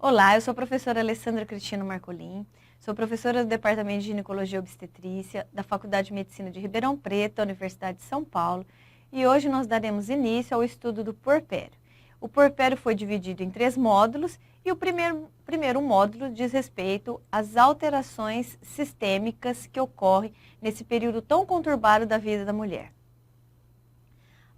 Olá, eu sou a professora Alessandra Cristina Marcolin, sou professora do Departamento de Ginecologia e Obstetrícia da Faculdade de Medicina de Ribeirão Preto, da Universidade de São Paulo, e hoje nós daremos início ao estudo do puerpério. O puerpério foi dividido em 3 módulos e o primeiro módulo diz respeito às alterações sistêmicas que ocorrem nesse período tão conturbado da vida da mulher.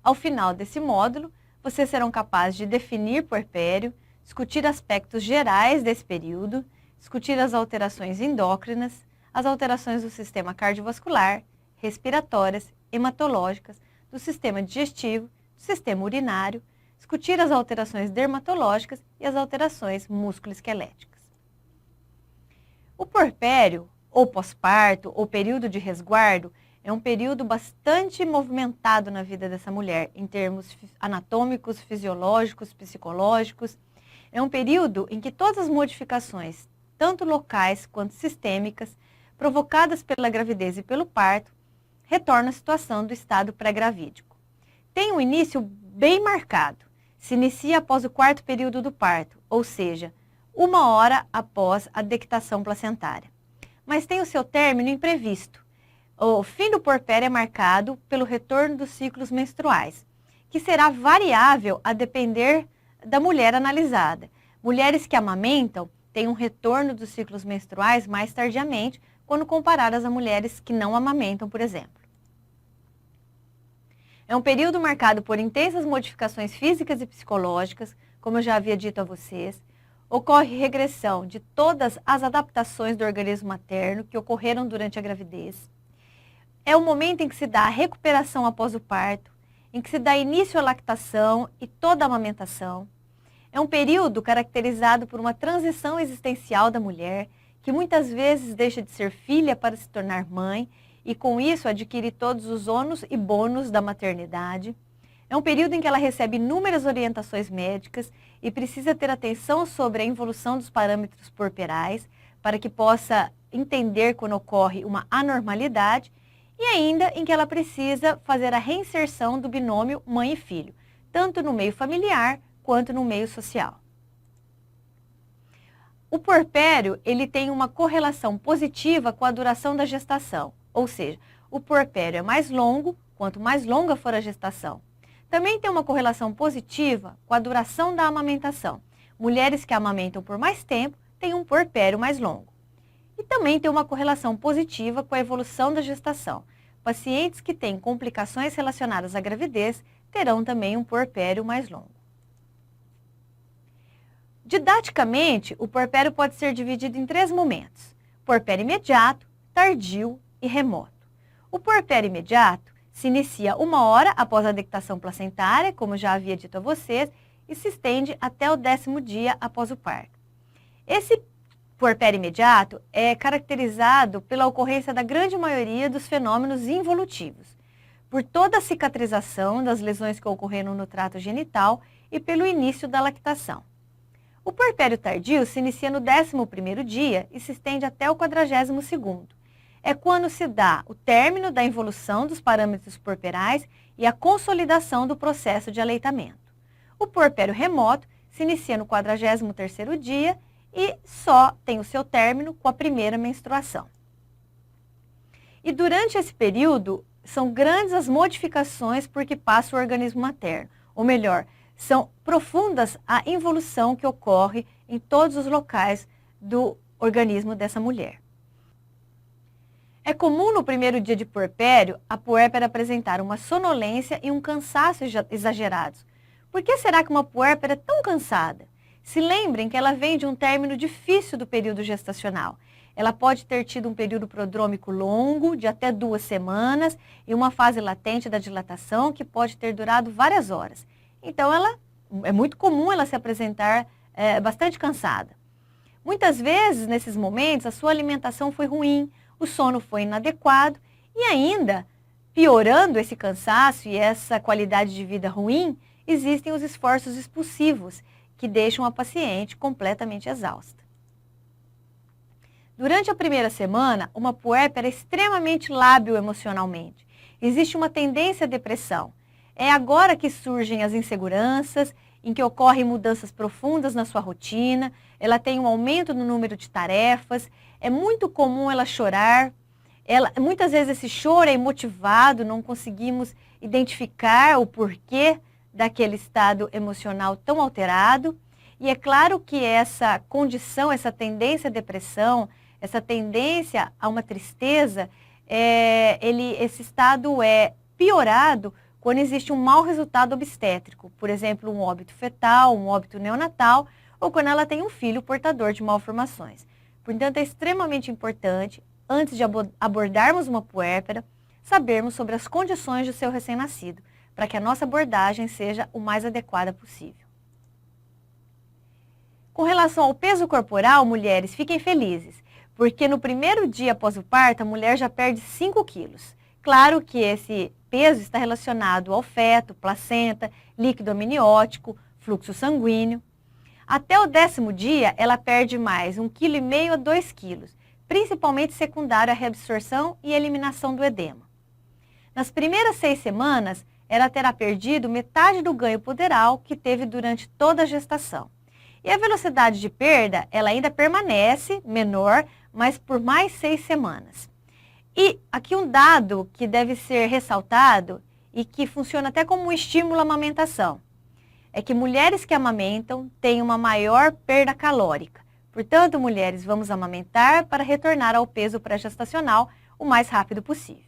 Ao final desse módulo, vocês serão capazes de definir puerpério, discutir aspectos gerais desse período, discutir as alterações endócrinas, as alterações do sistema cardiovascular, respiratórias, hematológicas, do sistema digestivo, do sistema urinário, discutir as alterações dermatológicas e as alterações músculo-esqueléticas. O puerpério, ou pós-parto, ou período de resguardo, é um período bastante movimentado na vida dessa mulher, em termos anatômicos, fisiológicos, psicológicos. É um período em que todas as modificações, tanto locais quanto sistêmicas, provocadas pela gravidez e pelo parto, retornam à situação do estado pré-gravídico. Tem um início bem marcado. Se inicia após o 4º período do parto, ou seja, 1 hora após a dectação placentária. Mas tem o seu término imprevisto. O fim do puerpério é marcado pelo retorno dos ciclos menstruais, que será variável a depender da mulher analisada. Mulheres que amamentam têm um retorno dos ciclos menstruais mais tardiamente, quando comparadas a mulheres que não amamentam, por exemplo. É um período marcado por intensas modificações físicas e psicológicas, como eu já havia dito a vocês. Ocorre regressão de todas as adaptações do organismo materno que ocorreram durante a gravidez. É o momento em que se dá a recuperação após o parto, em que se dá início à lactação e toda a amamentação. É um período caracterizado por uma transição existencial da mulher, que muitas vezes deixa de ser filha para se tornar mãe, e com isso adquire todos os ônus e bônus da maternidade. É um período em que ela recebe inúmeras orientações médicas e precisa ter atenção sobre a evolução dos parâmetros puerperais, para que possa entender quando ocorre uma anormalidade, e ainda em que ela precisa fazer a reinserção do binômio mãe e filho, tanto no meio familiar quanto no meio social. O puerpério, ele tem uma correlação positiva com a duração da gestação, ou seja, o puerpério é mais longo, quanto mais longa for a gestação. Também tem uma correlação positiva com a duração da amamentação. Mulheres que amamentam por mais tempo têm um puerpério mais longo. E também tem uma correlação positiva com a evolução da gestação. Pacientes que têm complicações relacionadas à gravidez terão também um puerpério mais longo. Didaticamente, o puerpério pode ser dividido em 3 momentos: puerpério imediato, tardio e remoto. O puerpério imediato se inicia 1 hora após a dectação placentária, como já havia dito a vocês, e se estende até o 10º dia após o parto. Esse puerpério imediato é caracterizado pela ocorrência da grande maioria dos fenômenos involutivos, por toda a cicatrização das lesões que ocorreram no trato genital e pelo início da lactação. O puerpério tardio se inicia no 11º dia e se estende até o 42º. É quando se dá o término da involução dos parâmetros puerperais e a consolidação do processo de aleitamento. O puerpério remoto se inicia no 43º dia e só tem o seu término com a primeira menstruação. E durante esse período, são grandes as modificações por que passa o organismo materno, ou melhor, são profundas a involução que ocorre em todos os locais do organismo dessa mulher. É comum no primeiro dia de puerpério, a puérpera apresentar uma sonolência e um cansaço exagerados. Por que será que uma puérpera é tão cansada? Se lembrem que ela vem de um término difícil do período gestacional. Ela pode ter tido um período prodrômico longo, de até 2 semanas, e uma fase latente da dilatação que pode ter durado várias horas. Então, é muito comum ela se apresentar bastante cansada. Muitas vezes, nesses momentos, a sua alimentação foi ruim, o sono foi inadequado e ainda, piorando esse cansaço e essa qualidade de vida ruim, existem os esforços expulsivos, que deixam a paciente completamente exausta. Durante a primeira semana, uma puérpera é extremamente lábil emocionalmente. Existe uma tendência à depressão. É agora que surgem as inseguranças em que ocorrem mudanças profundas na sua rotina, ela tem um aumento no número de tarefas, é muito comum ela chorar, muitas vezes esse choro é imotivado, não conseguimos identificar o porquê daquele estado emocional tão alterado. E é claro que essa condição, essa tendência à depressão, essa tendência a uma tristeza, esse estado é piorado quando existe um mau resultado obstétrico, por exemplo, um óbito fetal, um óbito neonatal, ou quando ela tem um filho portador de malformações. Portanto, é extremamente importante, antes de abordarmos uma puérpera, sabermos sobre as condições do seu recém-nascido, para que a nossa abordagem seja o mais adequada possível. Com relação ao peso corporal, mulheres, fiquem felizes, porque no primeiro dia após o parto, a mulher já perde 5 quilos. Claro que esse peso está relacionado ao feto, placenta, líquido amniótico, fluxo sanguíneo. Até o 10º dia, ela perde mais 1,5 kg a 2 kg, principalmente secundário à reabsorção e eliminação do edema. Nas primeiras 6 semanas, ela terá perdido metade do ganho poderal que teve durante toda a gestação. E a velocidade de perda, ela ainda permanece menor, mas por mais 6 semanas. E aqui um dado que deve ser ressaltado e que funciona até como um estímulo à amamentação, é que mulheres que amamentam têm uma maior perda calórica. Portanto, mulheres, vamos amamentar para retornar ao peso pré-gestacional o mais rápido possível.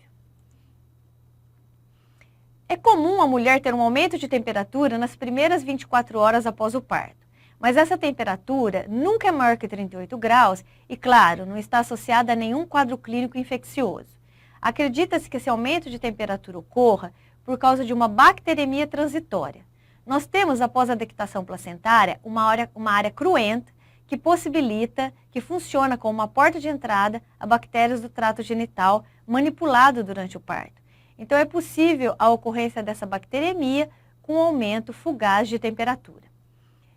É comum a mulher ter um aumento de temperatura nas primeiras 24 horas após o parto. Mas essa temperatura nunca é maior que 38 graus e, claro, não está associada a nenhum quadro clínico infeccioso. Acredita-se que esse aumento de temperatura ocorra por causa de uma bacteremia transitória. Nós temos, após a dectação placentária, uma área cruenta que possibilita, que funciona como uma porta de entrada a bactérias do trato genital manipulado durante o parto. Então, é possível a ocorrência dessa bacteremia com um aumento fugaz de temperatura.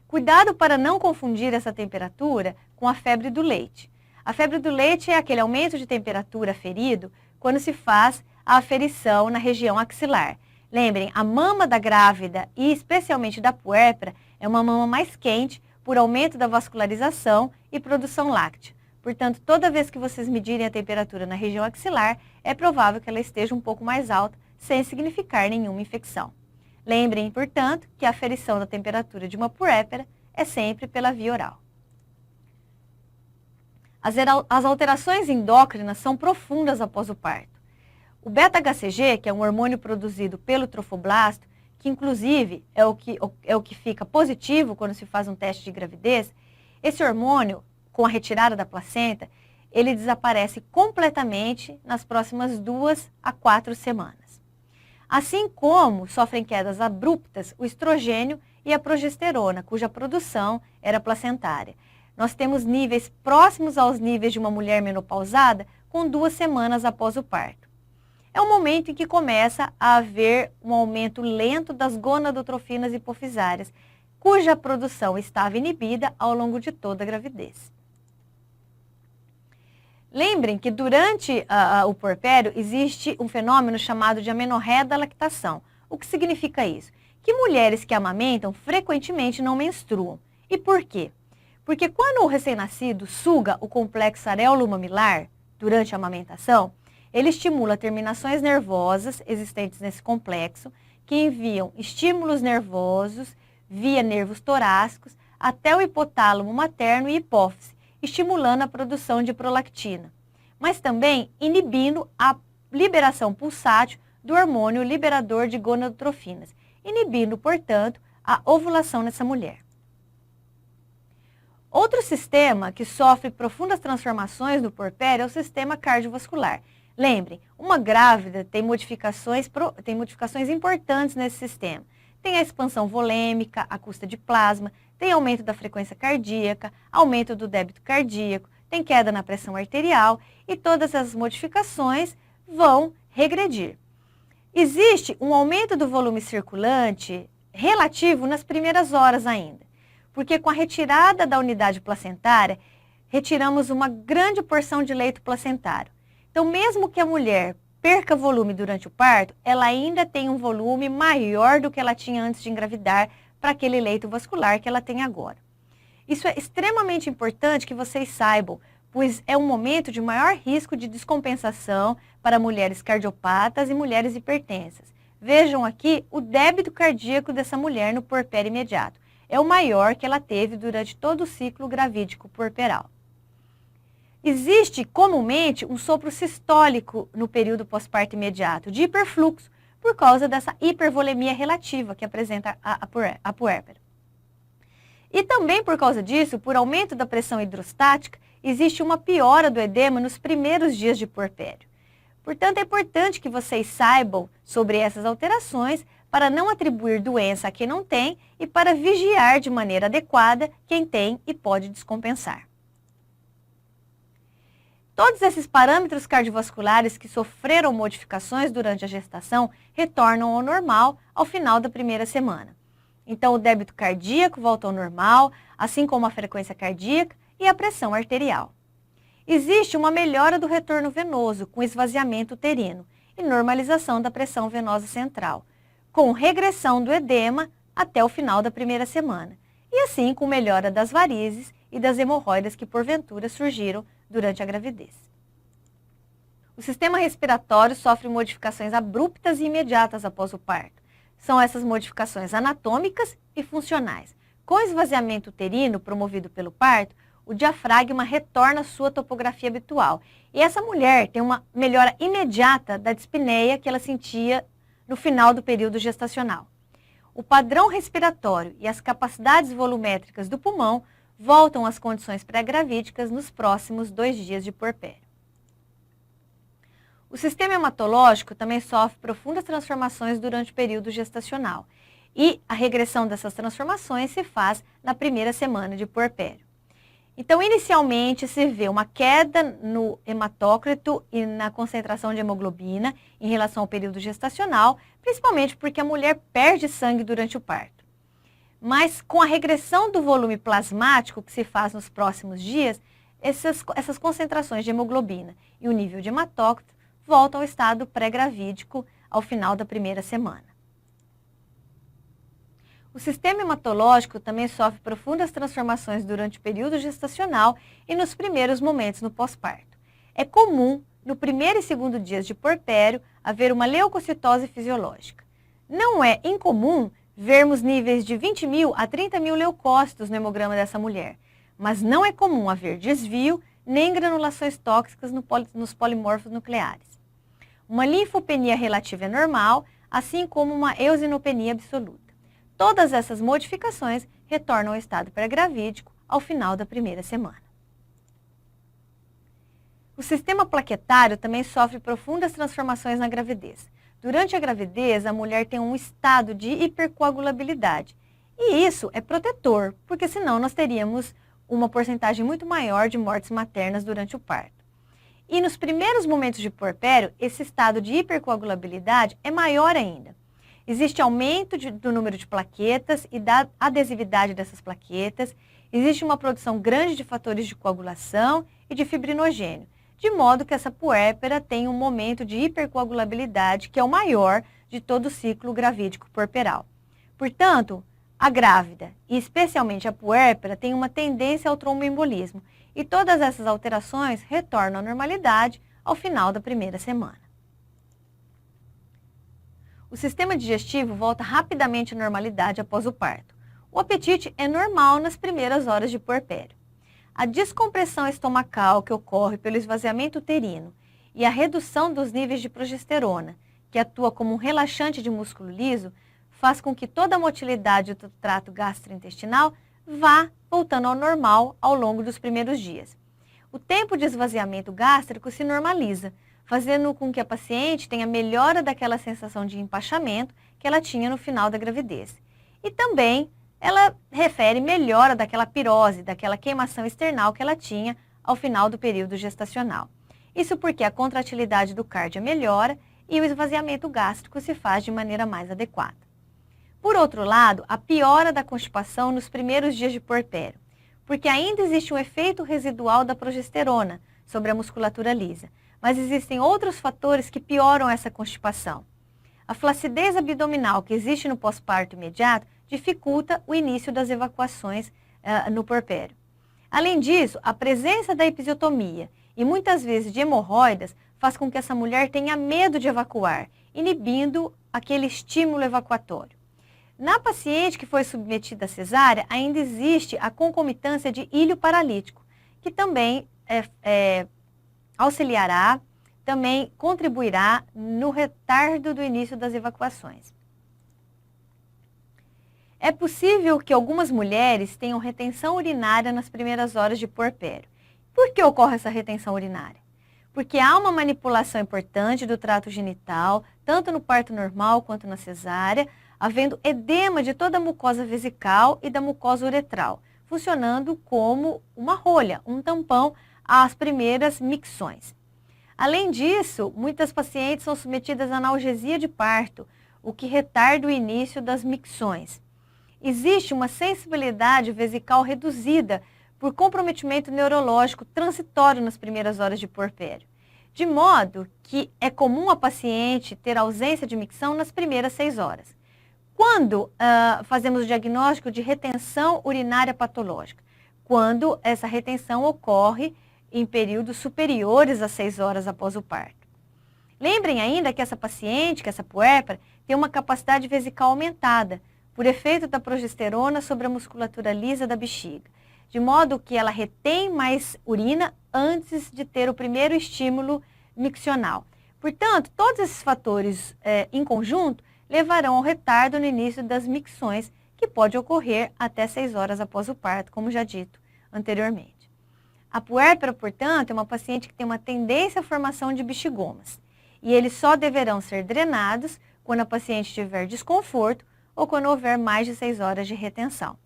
Cuidado para não confundir essa temperatura com a febre do leite. A febre do leite é aquele aumento de temperatura aferido quando se faz a aferição na região axilar. Lembrem, a mama da grávida e especialmente da puérpera é uma mama mais quente por aumento da vascularização e produção láctea. Portanto, toda vez que vocês medirem a temperatura na região axilar, é provável que ela esteja um pouco mais alta, sem significar nenhuma infecção. Lembrem, portanto, que a aferição da temperatura de uma puérpera é sempre pela via oral. As alterações endócrinas são profundas após o parto. O beta-HCG, que é um hormônio produzido pelo trofoblasto, que inclusive é o que fica positivo quando se faz um teste de gravidez, esse hormônio, com a retirada da placenta, ele desaparece completamente nas próximas 2 a 4 semanas. Assim como sofrem quedas abruptas o estrogênio e a progesterona, cuja produção era placentária. Nós temos níveis próximos aos níveis de uma mulher menopausada com 2 semanas após o parto. É o momento em que começa a haver um aumento lento das gonadotrofinas hipofisárias, cuja produção estava inibida ao longo de toda a gravidez. Lembrem que durante o puerpério existe um fenômeno chamado de amenorreia da lactação. O que significa isso? Que mulheres que amamentam frequentemente não menstruam. E por quê? Porque quando o recém-nascido suga o complexo areolo-mamilar durante a amamentação, ele estimula terminações nervosas existentes nesse complexo, que enviam estímulos nervosos via nervos torácicos até o hipotálamo materno e hipófise, estimulando a produção de prolactina, mas também inibindo a liberação pulsátil do hormônio liberador de gonadotrofinas, inibindo, portanto, a ovulação nessa mulher. Outro sistema que sofre profundas transformações no puerpério é o sistema cardiovascular. Lembrem, uma grávida tem modificações importantes nesse sistema. Tem a expansão volêmica, a custa de plasma, tem aumento da frequência cardíaca, aumento do débito cardíaco, tem queda na pressão arterial e todas essas modificações vão regredir. Existe um aumento do volume circulante relativo nas primeiras horas ainda, porque com a retirada da unidade placentária, retiramos uma grande porção de leito placentário. Então, mesmo que a mulher perca volume durante o parto, ela ainda tem um volume maior do que ela tinha antes de engravidar para aquele leito vascular que ela tem agora. Isso é extremamente importante que vocês saibam, pois é um momento de maior risco de descompensação para mulheres cardiopatas e mulheres hipertensas. Vejam aqui o débito cardíaco dessa mulher no puerpério imediato. É o maior que ela teve durante todo o ciclo gravídico puerperal. Existe comumente um sopro sistólico no período pós-parto imediato, de hiperfluxo, por causa dessa hipervolemia relativa que apresenta a puérpera. E também por causa disso, por aumento da pressão hidrostática, existe uma piora do edema nos primeiros dias de puerpério. Portanto, é importante que vocês saibam sobre essas alterações para não atribuir doença a quem não tem e para vigiar de maneira adequada quem tem e pode descompensar. Todos esses parâmetros cardiovasculares que sofreram modificações durante a gestação retornam ao normal ao final da primeira semana. Então, o débito cardíaco volta ao normal, assim como a frequência cardíaca e a pressão arterial. Existe uma melhora do retorno venoso com esvaziamento uterino e normalização da pressão venosa central, com regressão do edema até o final da primeira semana, e assim com melhora das varizes e das hemorroidas que porventura surgiram durante a gravidez. O sistema respiratório sofre modificações abruptas e imediatas após o parto. São essas modificações anatômicas e funcionais. Com esvaziamento uterino promovido pelo parto, o diafragma retorna à sua topografia habitual. E essa mulher tem uma melhora imediata da dispneia que ela sentia no final do período gestacional. O padrão respiratório e as capacidades volumétricas do pulmão voltam às condições pré-gravídicas nos próximos 2 dias de puerpério. O sistema hematológico também sofre profundas transformações durante o período gestacional e a regressão dessas transformações se faz na primeira semana de puerpério. Então, inicialmente, se vê uma queda no hematócrito e na concentração de hemoglobina em relação ao período gestacional, principalmente porque a mulher perde sangue durante o parto. Mas, com a regressão do volume plasmático que se faz nos próximos dias, essas concentrações de hemoglobina e o nível de hematócrito voltam ao estado pré-gravídico ao final da primeira semana. O sistema hematológico também sofre profundas transformações durante o período gestacional e nos primeiros momentos no pós-parto. É comum, no primeiro e segundo dias de puerpério, haver uma leucocitose fisiológica. Não é incomum vermos níveis de 20.000 a 30.000 leucócitos no hemograma dessa mulher, mas não é comum haver desvio nem granulações tóxicas nos polimorfos nucleares. Uma linfopenia relativa é normal, assim como uma eosinopenia absoluta. Todas essas modificações retornam ao estado pré-gravídico ao final da primeira semana. O sistema plaquetário também sofre profundas transformações na gravidez. Durante a gravidez, a mulher tem um estado de hipercoagulabilidade. E isso é protetor, porque senão nós teríamos uma porcentagem muito maior de mortes maternas durante o parto. E nos primeiros momentos de puerpério, esse estado de hipercoagulabilidade é maior ainda. Existe aumento do número de plaquetas e da adesividade dessas plaquetas. Existe uma produção grande de fatores de coagulação e de fibrinogênio, de modo que essa puérpera tem um momento de hipercoagulabilidade que é o maior de todo o ciclo gravídico puerperal. Portanto, a grávida, e especialmente a puérpera, tem uma tendência ao tromboembolismo, e todas essas alterações retornam à normalidade ao final da primeira semana. O sistema digestivo volta rapidamente à normalidade após o parto. O apetite é normal nas primeiras horas de puerpério. A descompressão estomacal que ocorre pelo esvaziamento uterino e a redução dos níveis de progesterona, que atua como um relaxante de músculo liso, faz com que toda a motilidade do trato gastrointestinal vá voltando ao normal ao longo dos primeiros dias. O tempo de esvaziamento gástrico se normaliza, fazendo com que a paciente tenha melhora daquela sensação de empachamento que ela tinha no final da gravidez. E também ela refere melhora daquela pirose, daquela queimação external que ela tinha ao final do período gestacional. Isso porque a contratilidade do cardio melhora e o esvaziamento gástrico se faz de maneira mais adequada. Por outro lado, a piora da constipação nos primeiros dias de puerpério, porque ainda existe um efeito residual da progesterona sobre a musculatura lisa, mas existem outros fatores que pioram essa constipação. A flacidez abdominal que existe no pós-parto imediato dificulta o início das evacuações no puerpério. Além disso, a presença da episiotomia e muitas vezes de hemorroidas faz com que essa mulher tenha medo de evacuar, inibindo aquele estímulo evacuatório. Na paciente que foi submetida à cesárea, ainda existe a concomitância de ilho paralítico, que também auxiliará, também contribuirá no retardo do início das evacuações. É possível que algumas mulheres tenham retenção urinária nas primeiras horas de puerpério. Por que ocorre essa retenção urinária? Porque há uma manipulação importante do trato genital, tanto no parto normal quanto na cesárea, havendo edema de toda a mucosa vesical e da mucosa uretral, funcionando como uma rolha, um tampão às primeiras micções. Além disso, muitas pacientes são submetidas à analgesia de parto, o que retarda o início das micções. Existe uma sensibilidade vesical reduzida por comprometimento neurológico transitório nas primeiras horas de puerpério, de modo que é comum a paciente ter ausência de micção nas primeiras 6 horas. Quando fazemos o diagnóstico de retenção urinária patológica? Quando essa retenção ocorre em períodos superiores a 6 horas após o parto. Lembrem ainda que essa paciente, que essa puérpera, tem uma capacidade vesical aumentada por efeito da progesterona sobre a musculatura lisa da bexiga, de modo que ela retém mais urina antes de ter o primeiro estímulo miccional. Portanto, todos esses fatores em conjunto levarão ao retardo no início das micções, que pode ocorrer até 6 horas após o parto, como já dito anteriormente. A puérpera, portanto, é uma paciente que tem uma tendência à formação de bexigomas, e eles só deverão ser drenados quando a paciente tiver desconforto ou quando houver mais de 6 horas de retenção.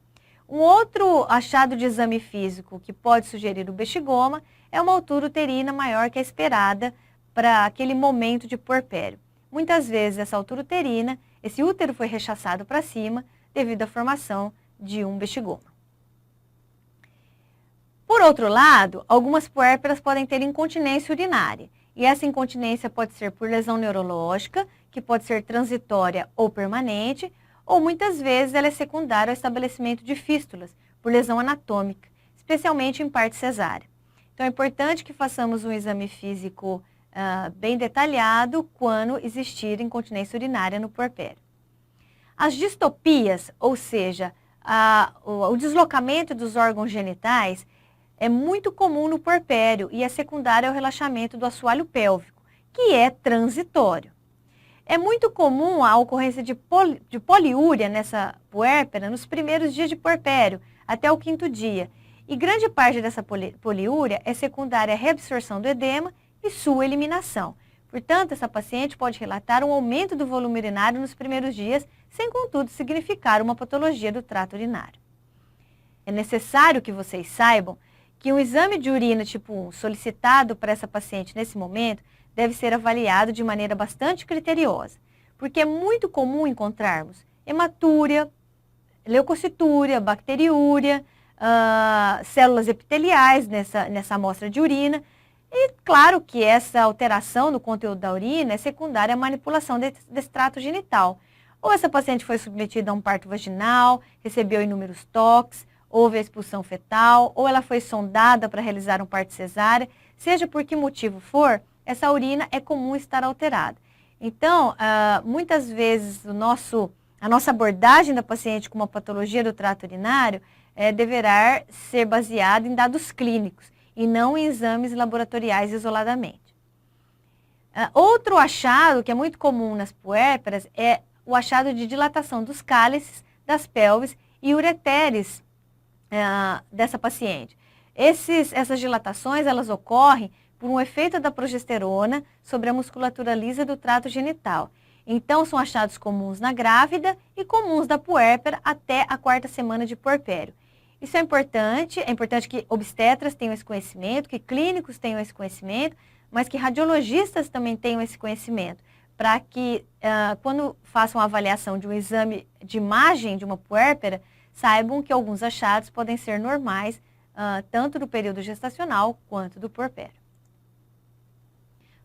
Um outro achado de exame físico que pode sugerir o bexigoma é uma altura uterina maior que a esperada para aquele momento de puerpério. Muitas vezes essa altura uterina, esse útero foi rechaçado para cima devido à formação de um bexigoma. Por outro lado, algumas puérperas podem ter incontinência urinária, e essa incontinência pode ser por lesão neurológica, que pode ser transitória ou permanente, ou muitas vezes ela é secundária ao estabelecimento de fístulas, por lesão anatômica, especialmente em parte cesárea. Então é importante que façamos um exame físico bem detalhado quando existir incontinência urinária no puerpério. As distopias, ou seja, o deslocamento dos órgãos genitais, é muito comum no puerpério e é secundário ao relaxamento do assoalho pélvico, que é transitório. É muito comum a ocorrência de poliúria nessa puérpera nos primeiros dias de puerpério, até o 5º dia. E grande parte dessa poliúria é secundária à reabsorção do edema e sua eliminação. Portanto, essa paciente pode relatar um aumento do volume urinário nos primeiros dias, sem contudo significar uma patologia do trato urinário. É necessário que vocês saibam que um exame de urina tipo 1 solicitado para essa paciente nesse momento deve ser avaliado de maneira bastante criteriosa, porque é muito comum encontrarmos hematúria, leucocitúria, bacteriúria, células epiteliais nessa amostra de urina. E claro que essa alteração no conteúdo da urina é secundária à manipulação desse trato genital. Ou essa paciente foi submetida a um parto vaginal, recebeu inúmeros toques, houve a expulsão fetal, ou ela foi sondada para realizar um parto cesárea, seja por que motivo for, essa urina é comum estar alterada. Então, muitas vezes a nossa abordagem da paciente com uma patologia do trato urinário deverá ser baseada em dados clínicos e não em exames laboratoriais isoladamente. Outro achado que é muito comum nas puérperas é o achado de dilatação dos cálices, das pelves e ureteres dessa paciente. Essas dilatações elas ocorrem por um efeito da progesterona sobre a musculatura lisa do trato genital. Então, são achados comuns na grávida e comuns da puérpera até a 4ª semana de puerpério. Isso é importante que obstetras tenham esse conhecimento, que clínicos tenham esse conhecimento, mas que radiologistas também tenham esse conhecimento, para que, quando façam a avaliação de um exame de imagem de uma puérpera, saibam que alguns achados podem ser normais, tanto do período gestacional quanto do puerpério.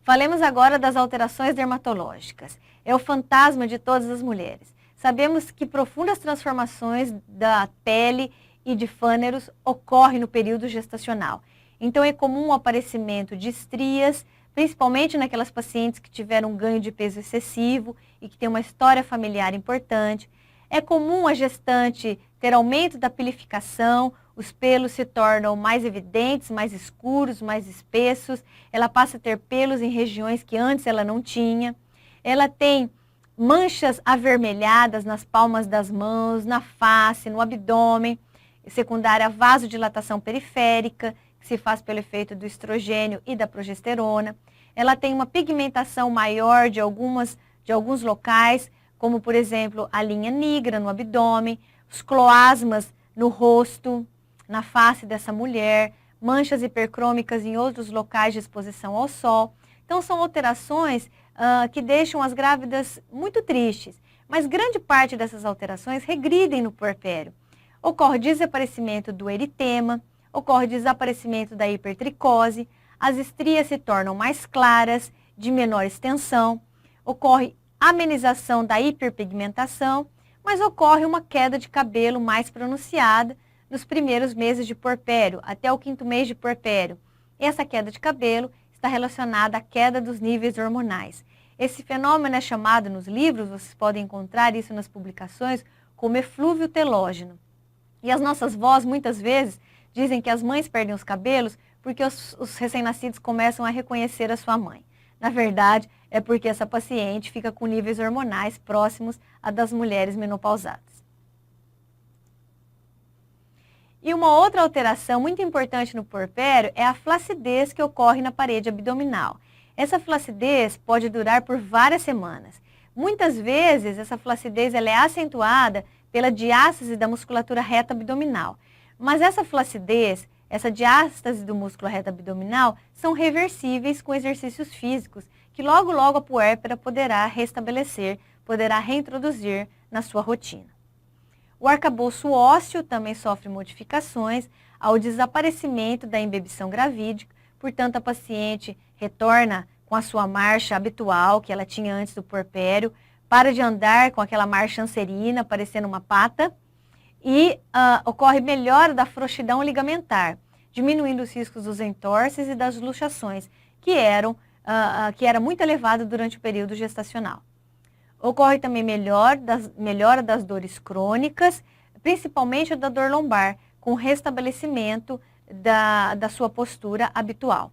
Falemos agora das alterações dermatológicas. É o fantasma de todas as mulheres. sabemos que profundas transformações da pele e de fâneros ocorrem no período gestacional. Então é comum o aparecimento de estrias, principalmente naquelas pacientes que tiveram um ganho de peso excessivo e que têm uma história familiar importante. É comum a gestante ter aumento da pilificação, os pelos se tornam mais evidentes, mais escuros, mais espessos, ela passa a ter pelos em regiões que antes ela não tinha. Ela tem manchas avermelhadas nas palmas das mãos, na face, no abdômen, secundária à vasodilatação periférica, que se faz pelo efeito do estrogênio e da progesterona. Ela tem uma pigmentação maior de alguns locais, como por exemplo a linha negra no abdômen, os cloasmas no rosto, na face dessa mulher, manchas hipercrômicas em outros locais de exposição ao sol. Então são alterações que deixam as grávidas muito tristes, mas grande parte dessas alterações regridem no puerpério. Ocorre desaparecimento do eritema, ocorre desaparecimento da hipertricose, as estrias se tornam mais claras, de menor extensão, ocorre amenização da hiperpigmentação, mas ocorre uma queda de cabelo mais pronunciada nos primeiros meses de puerpério, até o 5º mês de puerpério. Essa queda de cabelo está relacionada à queda dos níveis hormonais. Esse fenômeno é chamado nos livros, vocês podem encontrar isso nas publicações, como eflúvio telógeno. E as nossas vós, muitas vezes, dizem que as mães perdem os cabelos porque os recém-nascidos começam a reconhecer a sua mãe. Na verdade, é porque essa paciente fica com níveis hormonais próximos a das mulheres menopausadas. E uma outra alteração muito importante no puerpério é a flacidez que ocorre na parede abdominal. Essa flacidez pode durar por várias semanas. Muitas vezes, essa flacidez ela é acentuada pela diástase da musculatura reta abdominal. Mas essa flacidez, essa diástase do músculo reto abdominal, são reversíveis com exercícios físicos, que logo a puérpera poderá restabelecer, poderá reintroduzir na sua rotina. O arcabouço ósseo também sofre modificações ao desaparecimento da embebição gravídica, portanto a paciente retorna com a sua marcha habitual que ela tinha antes do puerpério, para de andar com aquela marcha anserina, parecendo uma pata, e ocorre melhora da frouxidão ligamentar, diminuindo os riscos dos entorses e das luxações, que era muito elevado durante o período gestacional. Ocorre também melhora das dores crônicas, principalmente da dor lombar, com restabelecimento da sua postura habitual.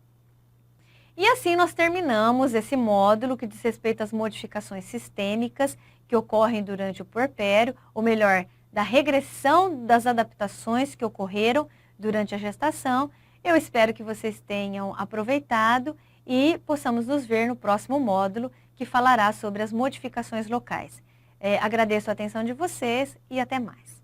E assim nós terminamos esse módulo que diz respeito às modificações sistêmicas que ocorrem durante o puerpério, ou melhor, da regressão das adaptações que ocorreram durante a gestação. Eu espero que vocês tenham aproveitado e possamos nos ver no próximo módulo, que falará sobre as modificações locais. Agradeço a atenção de vocês e até mais.